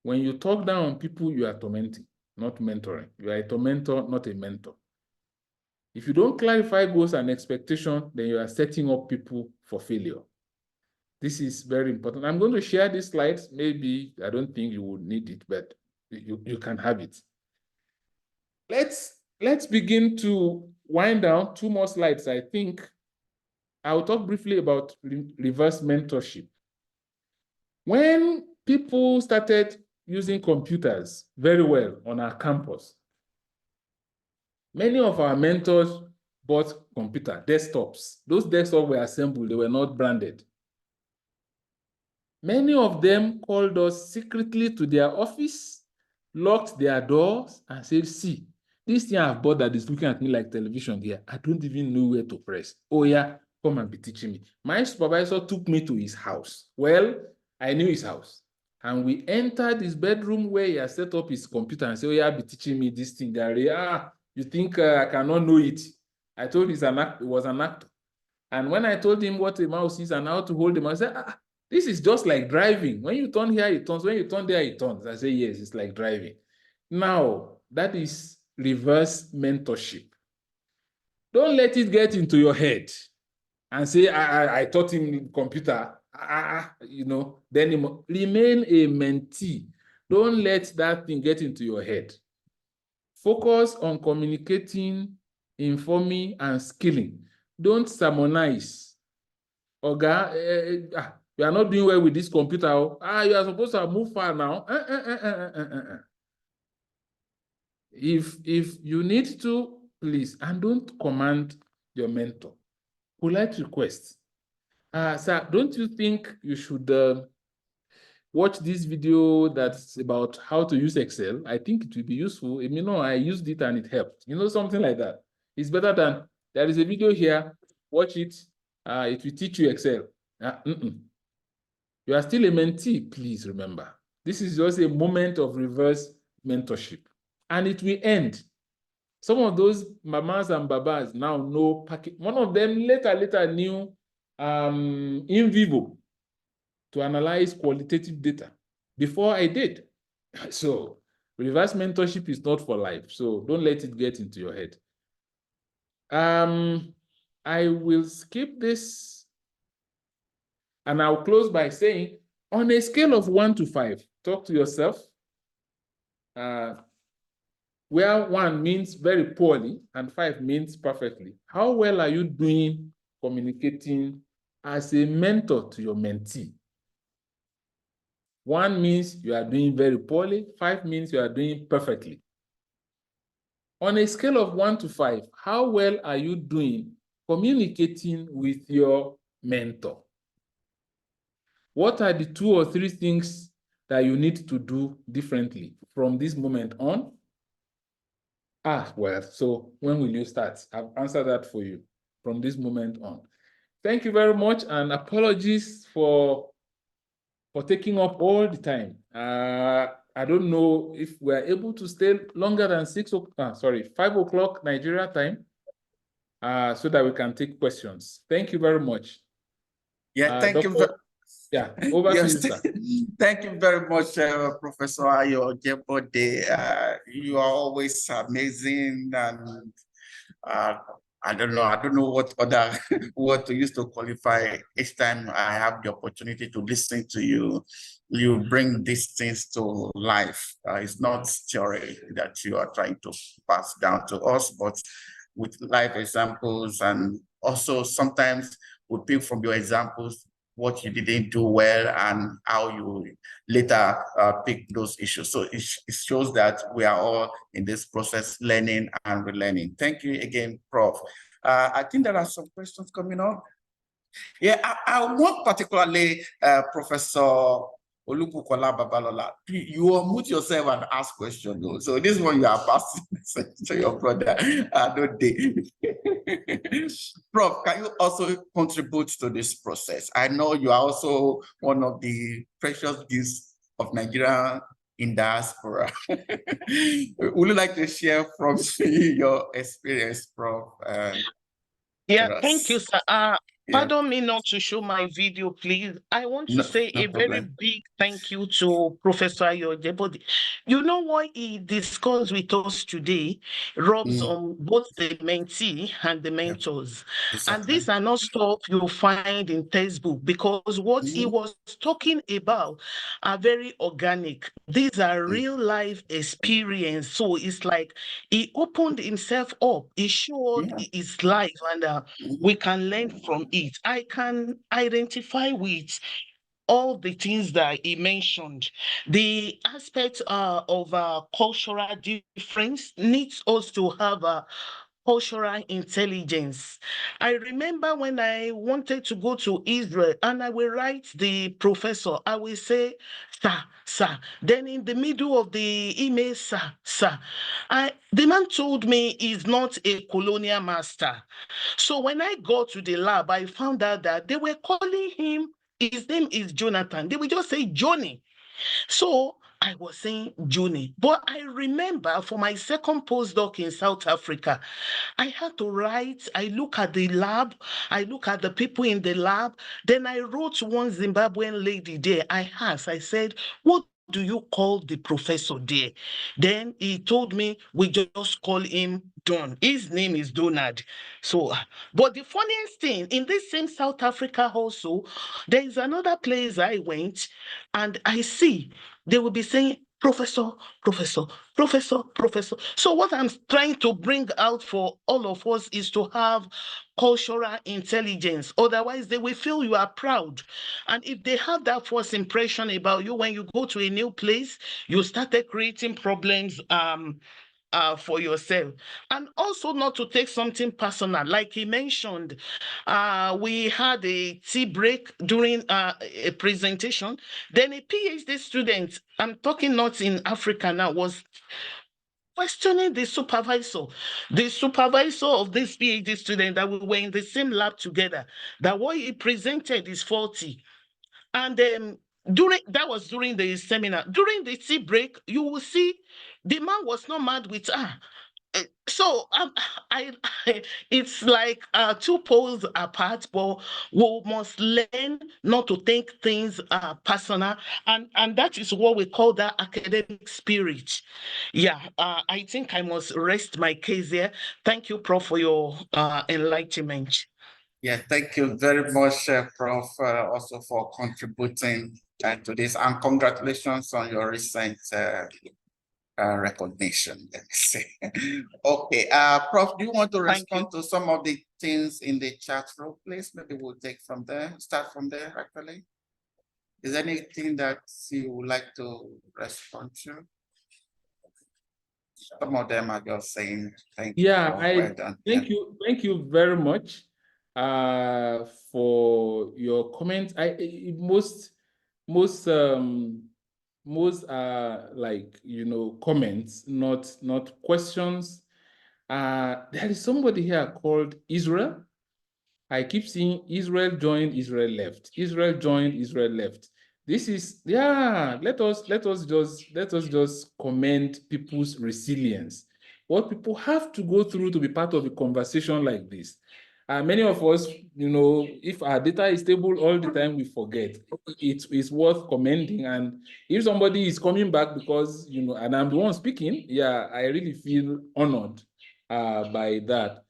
Speaker 1: When you talk down on people, you are tormenting, not mentoring. You are a tormentor, not a mentor. If you don't clarify goals and expectations, then you are setting up people for failure. This is very important. I'm going to share these slides. Maybe I don't think you would need it, but you can have it. Let's begin to wind down. 2 more slides, I think. I'll talk briefly about reverse mentorship. When people started using computers very well on our campus, many of our mentors bought computer desktops. Those desktops were assembled, they were not branded. Many of them called us secretly to their office, locked their doors, and said, see, this thing I've bought that is looking at me like television here, I don't even know where to press. Oh yeah, come and be teaching me. My supervisor took me to his house. Well, I knew his house. And we entered his bedroom where he has set up his computer and said, oh yeah, be teaching me this thing, Gary. You think I cannot know it? I told him it was an actor. And when I told him what a mouse is and how to hold him, I said, this is just like driving. When you turn here, it turns. When you turn there, it turns. I say, yes, it's like driving. Now, that is reverse mentorship. Don't let it get into your head and say, I taught him computer. Then remain a mentee. Don't let that thing get into your head. Focus on communicating, informing, and skilling. Don't sermonize. Oga, you are not doing well with this computer. You are supposed to move far now. If you need to, please, and don't command your mentor. Polite request. Sir, don't you think you should watch this video that's about how to use Excel? I think it will be useful. I used it and it helped. Something like that. It's better than, there is a video here, watch it. It will teach you Excel. You are still a mentee, please remember. This is just a moment of reverse mentorship, and it will end. Some of those mamas and babas now know package. One of them later knew in vivo to analyze qualitative data before I did. So reverse mentorship is not for life. So don't let it get into your head. I will skip this and I'll close by saying, on a scale of 1 to 5, talk to yourself. Where 1 means very poorly and 5 means perfectly. How well are you doing communicating as a mentor to your mentee? 1 means you are doing very poorly, 5 means you are doing perfectly. On a scale of 1 to 5, how well are you doing communicating with your mentor? What are the 2 or 3 things that you need to do differently from this moment on? Well, so when will you start? I've answered that for you from this moment on. Thank you very much, and apologies for taking up all the time. I don't know if we're able to stay longer than 5 o'clock Nigeria time, so that we can take questions. Thank you very much.
Speaker 2: Yeah, thank you.
Speaker 1: Yeah, over to you, sir.
Speaker 2: Thank you very much, Professor Ayo Jebode. You are always amazing, and I don't know what other word to use to qualify. Each time I have the opportunity to listen to you, you bring these things to life. It's not theory that you are trying to pass down to us, but with live examples, and also sometimes we pick from your examples what you didn't do well and how you later pick those issues. So it shows that we are all in this process, learning and relearning. Thank you again, Prof. I think there are some questions coming up. Yeah, I want particularly Professor Olubukola Babalola. You unmute yourself and ask questions. So this one you are passing to your brother. No day. Prof, can you also contribute to this process? I know you are also one of the precious gifts of Nigeria in diaspora. Would you like to share from your experience, Prof?
Speaker 3: Yeah, thank you, sir. Pardon me not to show my video, please. I want to say a very big thank you to Professor Ayo Jebode. You know what he discussed with us today rubs on both the mentee and the mentors. Exactly. And these are not stuff you'll find in textbook, because what he was talking about are very organic. These are real life experience. So it's like he opened himself up. He showed his life, and we can learn from it. I can identify with all the things that he mentioned. The aspect of cultural difference needs us to have a cultural intelligence. I remember when I wanted to go to Israel and I will write the professor, I will say, sir, sir. Then in the middle of the email, sir, sir. The man told me he's not a colonial master. So when I got to the lab, I found out that they were calling him, his name is Jonathan. They would just say Johnny. So I was saying Johnny. But I remember for my second postdoc in South Africa, I had to write, I look at the lab, I look at the people in the lab. Then I wrote one Zimbabwean lady there. I asked, I said, what do you call the professor there? Then he told me, we just call him Don. His name is Donald. So, but the funniest thing, in this same South Africa also, there is another place I went and I see they will be saying, Professor, Professor, Professor, Professor. So what I'm trying to bring out for all of us is to have cultural intelligence. Otherwise, they will feel you are proud. And if they have that first impression about you, when you go to a new place, you started creating problems for yourself. And also not to take something personal. Like he mentioned, we had a tea break during a presentation. Then a PhD student, I'm talking not in Africa now, was questioning the supervisor of this PhD student, that we were in the same lab together, that what he presented is faulty. And during the seminar. During the tea break, you will see the man was not mad with her. So I it's like two poles apart, but we must learn not to take things personal, and that is what we call that academic spirit. Yeah, I think I must rest my case here. Thank you, Prof, for your enlightenment.
Speaker 2: Yeah, thank you very much, Prof, also for contributing to this, and congratulations on your recent recognition, let me say. Okay, Prof, do you want to respond to some of the things in the chat room, please? Maybe we'll start from there, actually. Is there anything that you would like to respond to? Some of them are just saying thank you.
Speaker 1: Yeah, thank you very much for your comments. Most like, you know, comments, not questions. There is somebody here called Israel. I keep seeing Israel joined, Israel left. Israel joined, Israel left. This is, yeah, let us just commend people's resilience. What people have to go through to be part of a conversation like this. Many of us, you know, if our data is stable all the time, we forget. It's worth commending. And if somebody is coming back because, you know, and I'm the one speaking, yeah, I really feel honored by that.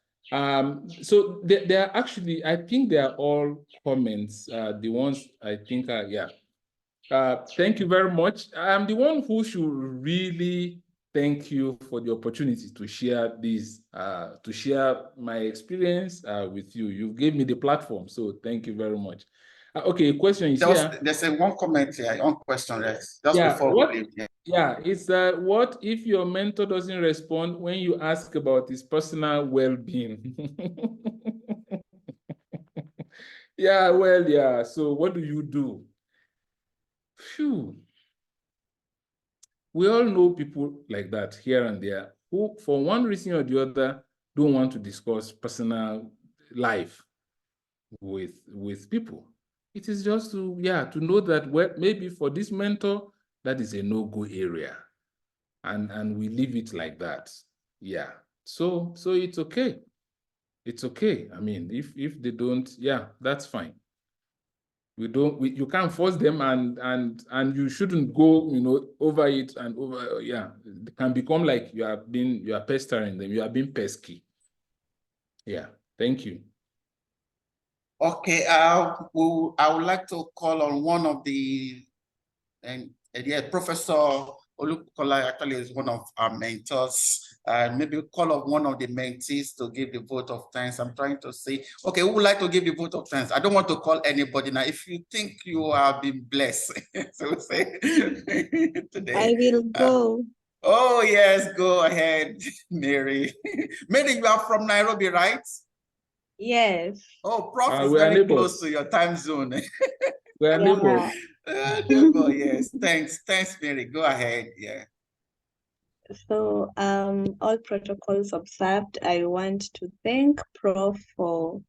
Speaker 1: So they are actually, I think they are all comments. The ones I think are, yeah. Thank you very much. I'm the one who should really thank you for the opportunity to share this, to share my experience with you. You gave me the platform, so thank you very much. Okay, a question is here.
Speaker 2: There's one comment here, one question, yes. Just before we leave.
Speaker 1: Yeah, it's what if your mentor doesn't respond when you ask about his personal well-being? Yeah, well, yeah. So what do you do? Phew. We all know people like that here and there who, for one reason or the other, don't want to discuss personal life with people. It is just to, yeah, to know that, well, maybe for this mentor, that is a no-go area. And we leave it like that. Yeah. So it's okay. It's okay. I mean, if they don't, yeah, that's fine. You can't force them, and you shouldn't go, you know, over it and over. Yeah, it can become like you are pestering them. You are being pesky. Yeah. Thank you.
Speaker 2: Okay. I would like to call on one of the, Professor Olukola actually is one of our mentors. Maybe call up one of the mentees to give the vote of thanks. I'm trying to say, okay, who would like to give the vote of thanks? I don't want to call anybody now. If you think you have been blessed, so say today.
Speaker 4: I will go.
Speaker 2: Oh yes, go ahead, Mary. Mary, you are from Nairobi, right?
Speaker 4: Yes.
Speaker 2: Oh, Prof is very close to your time zone.
Speaker 1: We are neighbors.
Speaker 2: Yes, thanks, Mary. Go ahead. Yeah.
Speaker 4: So, all protocols observed. I want to thank Prof for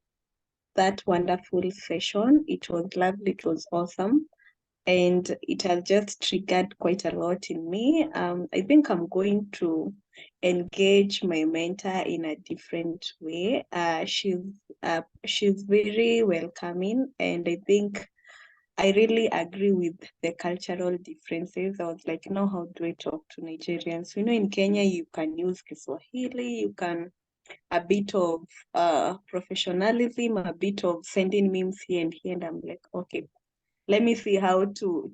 Speaker 4: that wonderful session. It was lovely. It was awesome. And it has just triggered quite a lot in me. I think I'm going to engage my mentor in a different way. She's very welcoming, and I think I really agree with the cultural differences. I was like, now how do I talk to Nigerians? You know, in Kenya, you can use Kiswahili, you can a bit of professionalism, a bit of sending memes here and here, and I'm like, okay, let me see how to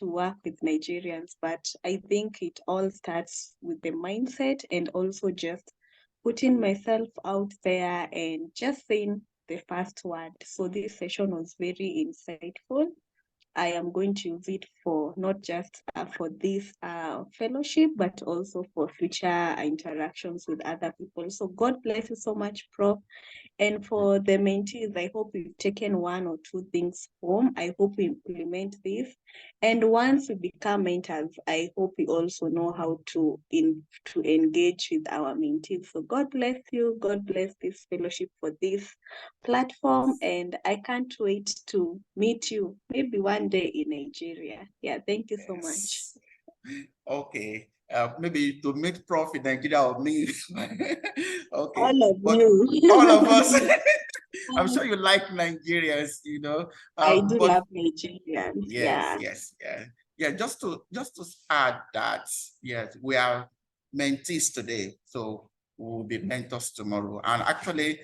Speaker 4: work with Nigerians. But I think it all starts with the mindset, and also just putting myself out there and just saying the first word. So this session was very insightful. I am going to use it for not just for this fellowship, but also for future interactions with other people. So God bless you so much, Prof. And for the mentees, I hope we've taken one or two things home. I hope we implement this. And once we become mentors, I hope we also know how to engage with our mentees. So God bless you. God bless this fellowship for this platform. And I can't wait to meet you maybe one one day in Nigeria. Yeah, thank you so much.
Speaker 2: Okay. Maybe to meet Prof in Nigeria or me. Okay.
Speaker 4: All of you.
Speaker 2: All of us. I'm sure you like Nigerians, you know.
Speaker 4: I do love Nigerians.
Speaker 2: Yes, yes, yeah. Yeah, just to add that, yes, we are mentees today, so we will be mentors tomorrow. And actually,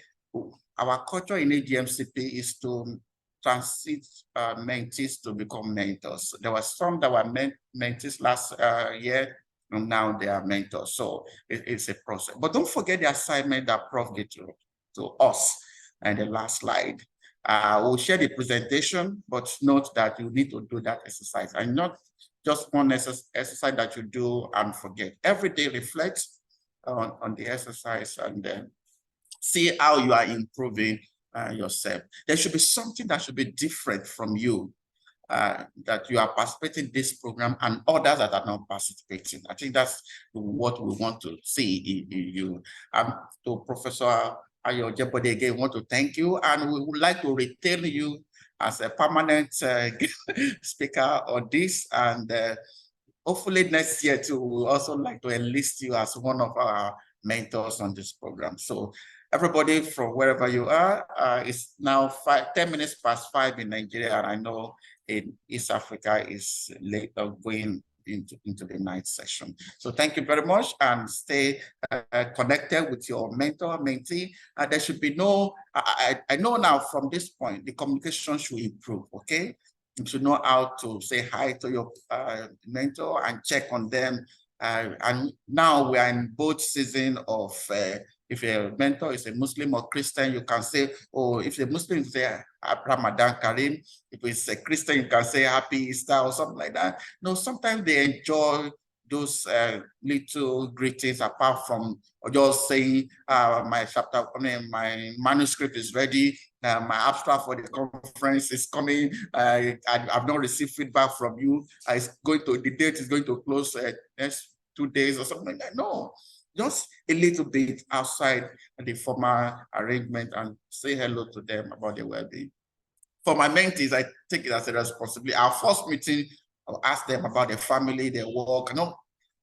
Speaker 2: our culture in AGMCP is to transit mentees to become mentors. There were some that were mentees last year, and now they are mentors. So it's a process. But don't forget the assignment that Prof gave to us and the last slide. We'll share the presentation, but note that you need to do that exercise, and not just one exercise that you do and forget. Every day reflect on the exercise and then see how you are improving yourself. There should be something that should be different from you, that you are participating in this program and others that are not participating. I think that's what we want to see in you. To Professor Ayo Ojebode, again, want to thank you, and we would like to retain you as a permanent speaker on this, and hopefully next year too, we also like to enlist you as one of our mentors on this program. So everybody from wherever you are, it's now 10 minutes past 5 in Nigeria, and I know in East Africa is late going into the night session. So thank you very much, and stay connected with your mentor, mentee. There should be no, I know now from this point, the communication should improve, okay? You should know how to say hi to your mentor and check on them. And now we are in both season of, if your mentor is a Muslim or Christian, you can say, oh, if the Muslim say Ramadan Kareem, if it's a Christian, you can say Happy Easter or something like that. No, sometimes they enjoy those little greetings apart from just saying my chapter, my manuscript is ready, my abstract for the conference is coming, I've not received feedback from you, the date is going to close next 2 days or something like that. No, just a little bit outside the formal arrangement and say hello to them about their well-being. For my mentees, I take it as a responsibility. Our first meeting, I'll ask them about their family, their work,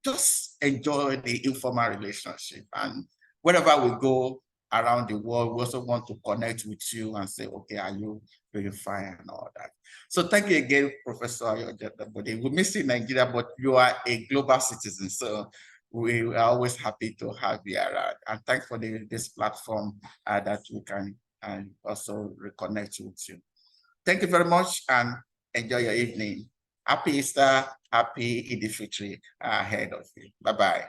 Speaker 2: just enjoy the informal relationship. And wherever we go around the world, we also want to connect with you and say, okay, are you doing fine and all that. So thank you again, Professor Ayo Ojebode. We miss you in Nigeria, but you are a global citizen. So we are always happy to have you around. And thanks for this platform that we can also reconnect with you. Thank you very much, and enjoy your evening. Happy Easter, happy Eid al-Fitr ahead of you. Bye-bye.